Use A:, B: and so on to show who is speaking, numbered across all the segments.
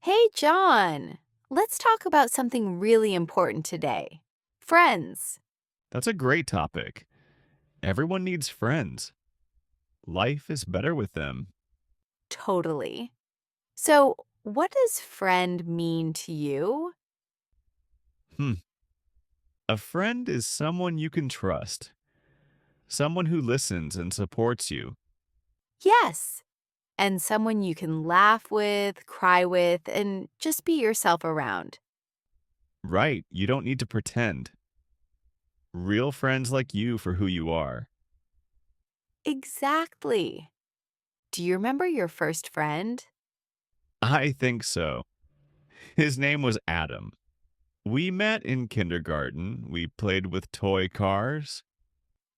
A: Hey, John. Let's talk about something really important today. Friends.
B: That's a great topic. Everyone needs friends. Life is better with them.
A: Totally. So, what does friend mean to you?
B: Hmm. A friend is someone you can trust, someone who listens and supports you.
A: Yes. And someone you can laugh with, cry with, and just be yourself around.
B: Right, you don't need to pretend. Real friends like you for who you are.
A: Exactly. Do you remember your first friend?
B: I think so. His name was Adam. We met in kindergarten. We played with toy cars.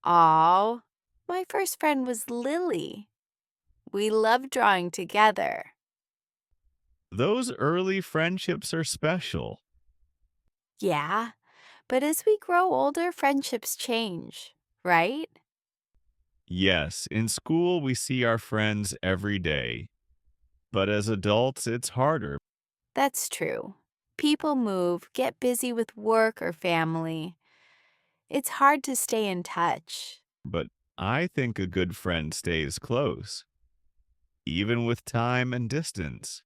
A: Aw, my first friend was Lily. We loved drawing together.
B: Those early friendships are special.
A: Yeah, but as we grow older, friendships change, right?
B: Yes, in school we see our friends every day. But as adults, it's harder.
A: That's true. People move, get busy with work or family. It's hard to stay in touch.
B: But I think a good friend stays close, even with time and distance.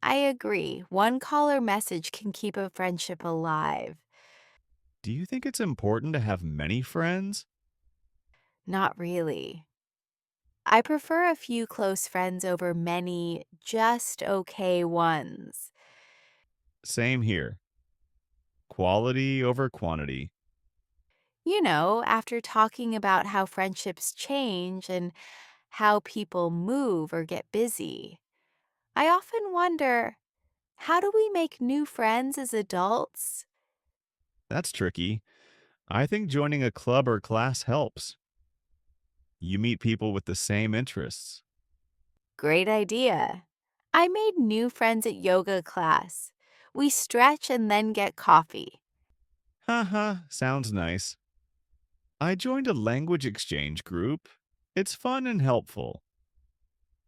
A: I agree. One call or message can keep a friendship alive.
B: Do you think it's important to have many friends?
A: Not really. I prefer a few close friends over many just okay ones.
B: Same here. Quality over quantity.
A: After talking about how friendships change and how people move or get busy, I often wonder, how do we make new friends as adults?
B: That's tricky. I think joining a club or class helps. You meet people with the same interests.
A: Great idea. I made new friends at yoga class. We stretch and then get coffee.
B: Haha, sounds nice. I joined a language exchange group. It's fun and helpful.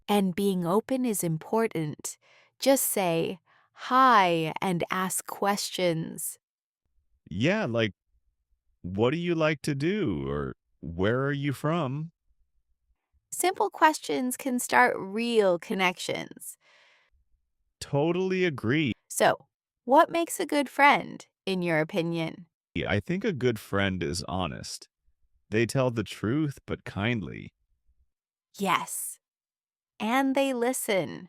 A: And being open is important. Just say hi and ask questions.
B: Yeah, like, what do you like to do? Or where are you from?
A: Simple questions can start real connections.
B: Totally agree.
A: So, what makes a good friend, in your opinion?
B: I think a good friend is honest. They tell the truth, but kindly.
A: Yes. And they listen,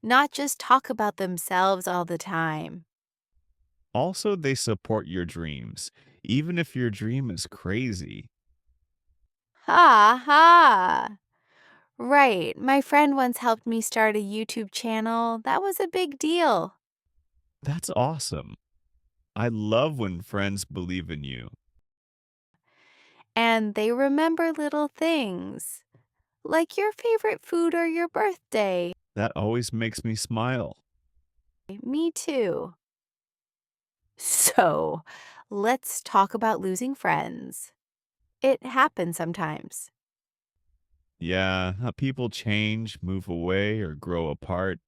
A: not just talk about themselves all the time.
B: Also, they support your dreams, even if your dream is crazy.
A: Ha ha. Right. My friend once helped me start a YouTube channel. That was a big deal.
B: That's awesome. I love when friends believe in you.
A: And they remember little things, like your favorite food or your birthday.
B: That always makes me smile.
A: Me too. So, let's talk about losing friends. It happens sometimes,
B: Yeah, people change, move away, or grow apart.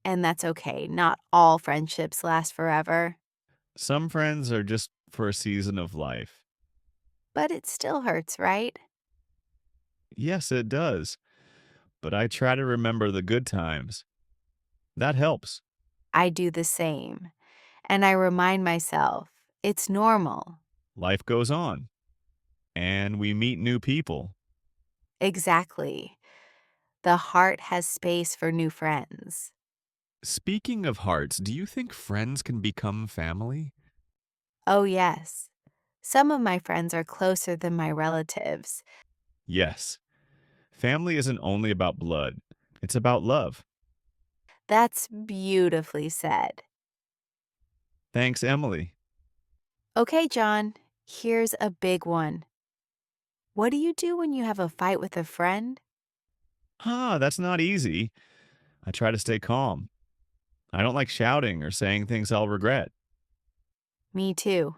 A: and that's okay. Not all friendships last forever,
B: Some friends are just for a season of life.
A: but it still hurts, right?
B: Yes, it does. But I try to remember the good times. That helps.
A: I do the same, and I remind myself it's normal.
B: Life goes on, and we meet new people.
A: Exactly. The heart has space for new friends.
B: Speaking of hearts, do you think friends can become family?
A: Oh, yes. Some of my friends are closer than my relatives.
B: Yes. Family isn't only about blood, it's about love.
A: That's beautifully said.
B: Thanks, Emily.
A: Okay, John, here's a big one. What do you do when you have a fight with a friend?
B: That's not easy. I try to stay calm. I don't like shouting or saying things I'll regret.
A: Me too.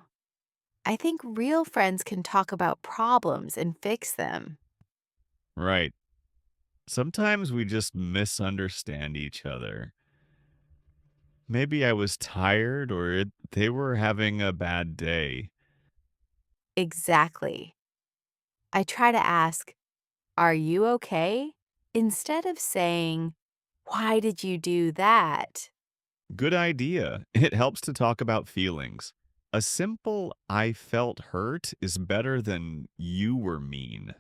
A: I think real friends can talk about problems and fix them.
B: Right. Sometimes we just misunderstand each other. Maybe I was tired or they were having a bad day.
A: Exactly. I try to ask, "Are you okay?" instead of saying, "Why did you do that?"
B: Good idea. It helps to talk about feelings. A simple I felt hurt is better than you were mean.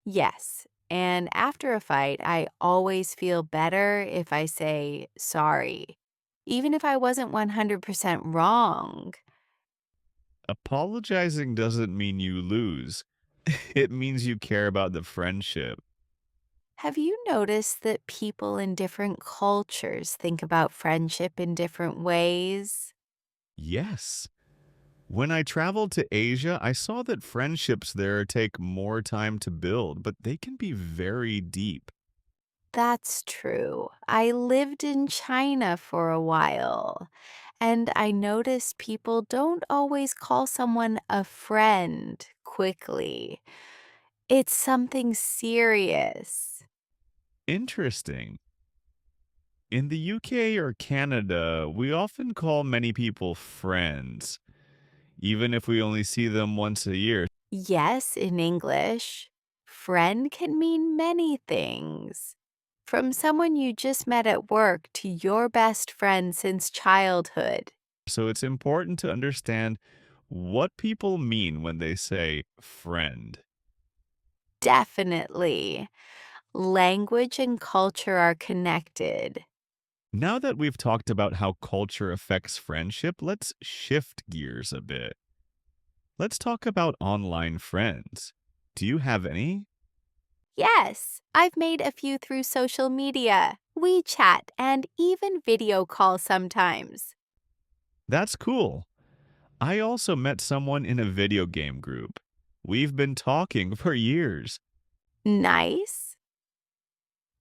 A: Yes. And after a fight, I always feel better if I say sorry, even if I wasn't 100% wrong.
B: Apologizing doesn't mean you lose. It means you care about the friendship.
A: Have you noticed that people in different cultures think about friendship in different ways?
B: Yes. When I traveled to Asia, I saw that friendships there take more time to build, but they can be very deep.
A: That's true. I lived in China for a while, and I noticed people don't always call someone a friend quickly. It's something serious.
B: Interesting. In the UK or Canada, we often call many people friends, even if we only see them once a year.
A: Yes, in English, friend can mean many things. From someone you just met at work to your best friend since childhood.
B: So it's important to understand what people mean when they say friend.
A: Definitely. Language and culture are connected.
B: Now that we've talked about how culture affects friendship, let's shift gears a bit. Let's talk about online friends. Do you have any?
A: Yes, I've made a few through social media, WeChat, and even video calls sometimes.
B: That's cool. I also met someone in a video game group. We've been talking for years.
A: Nice.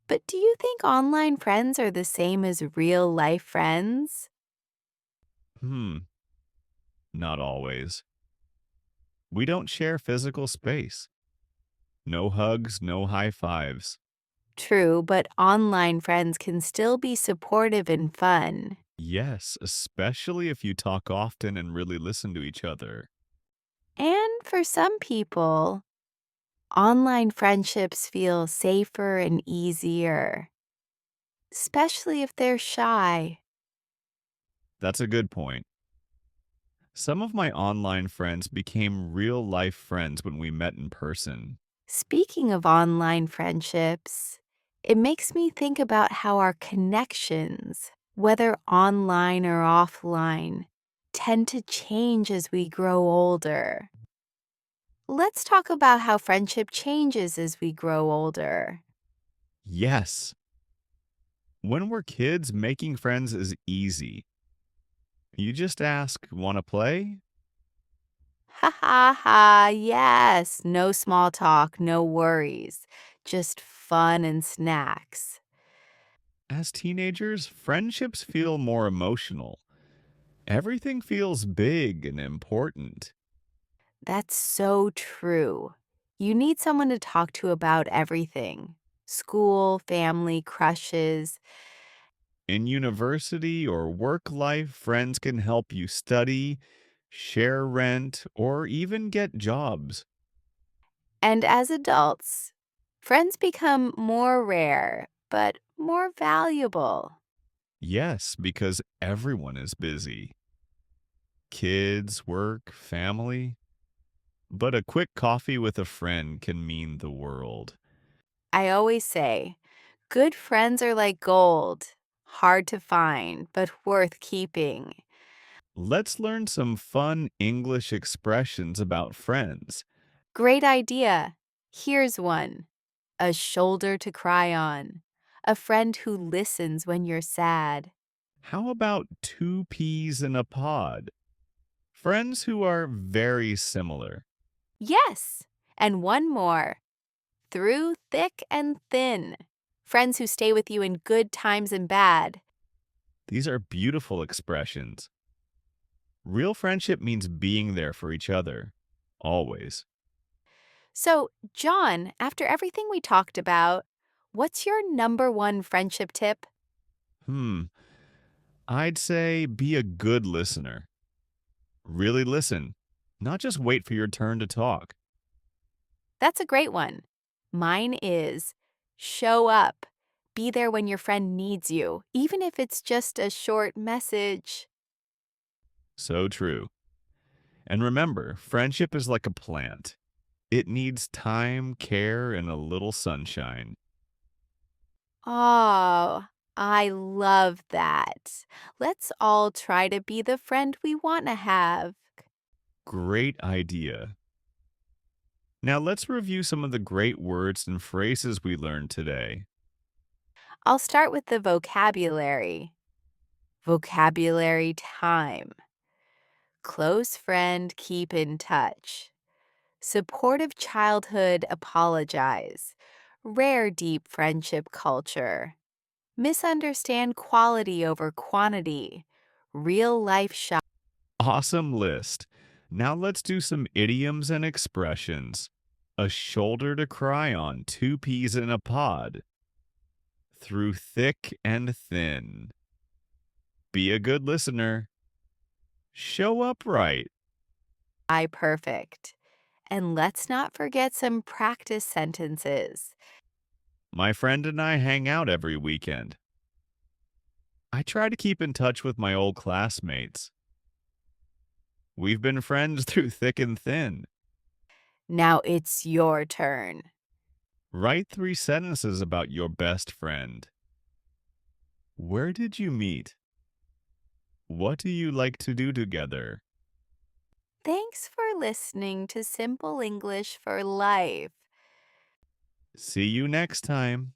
A: But do you think online friends are the same as real life friends?
B: Hmm, not always. We don't share physical space. No hugs, no high fives.
A: True, but online friends can still be supportive and fun.
B: Yes, especially if you talk often and really listen to each other.
A: And for some people, online friendships feel safer and easier, especially if they're shy.
B: That's a good point. Some of my online friends became real life friends when we met in person.
A: Speaking of online friendships, it makes me think about how our connections, whether online or offline, tend to change as we grow older. Let's talk about how friendship changes as we grow older.
B: Yes, when we're kids, making friends is easy. You just ask, want to play?
A: Ha ha ha, yes, no small talk, no worries, just fun and snacks.
B: As teenagers, friendships feel more emotional. Everything feels big and important.
A: That's so true. You need someone to talk to about everything: school, family, crushes.
B: In university or work life, friends can help you study, share rent, or even get jobs.
A: And as adults, friends become more rare, but more valuable.
B: Yes, because everyone is busy. Kids, work, family. But a quick coffee with a friend can mean the world.
A: I always say, good friends are like gold, hard to find, but worth keeping.
B: Let's learn some fun English expressions about friends.
A: Great idea. Here's one: a shoulder to cry on, a friend who listens when you're sad.
B: How about two peas in a pod? Friends who are very similar.
A: Yes, and one more: through thick and thin. Friends who stay with you in good times and bad.
B: These are beautiful expressions. Real friendship means being there for each other. Always.
A: So, John, after everything we talked about, what's your number one friendship tip?
B: Hmm. I'd say be a good listener. Really listen, not just wait for your turn to talk.
A: That's a great one. Mine is show up. Be there when your friend needs you, even if it's just a short message.
B: So true. And remember, friendship is like a plant. It needs time, care, and a little sunshine.
A: Oh, I love that. Let's all try to be the friend we want to have.
B: Great idea. Now let's review some of the great words and phrases we learned today.
A: I'll start with the vocabulary. Vocabulary time. Close friend, keep in touch. Supportive childhood, apologize. Rare deep friendship culture. Misunderstand quality over quantity. Real life shock.
B: Awesome list. Now let's do some idioms and expressions. A shoulder to cry on, two peas in a pod. Through thick and thin. Be a good listener. Show up right.
A: Perfect. And let's not forget some practice sentences.
B: My friend and I hang out every weekend. I try to keep in touch with my old classmates. We've been friends through thick and thin.
A: Now it's your turn.
B: Write 3 sentences about your best friend. Where did you meet? What do you like to do together?
A: Thanks for listening to Simple English for Life.
B: See you next time.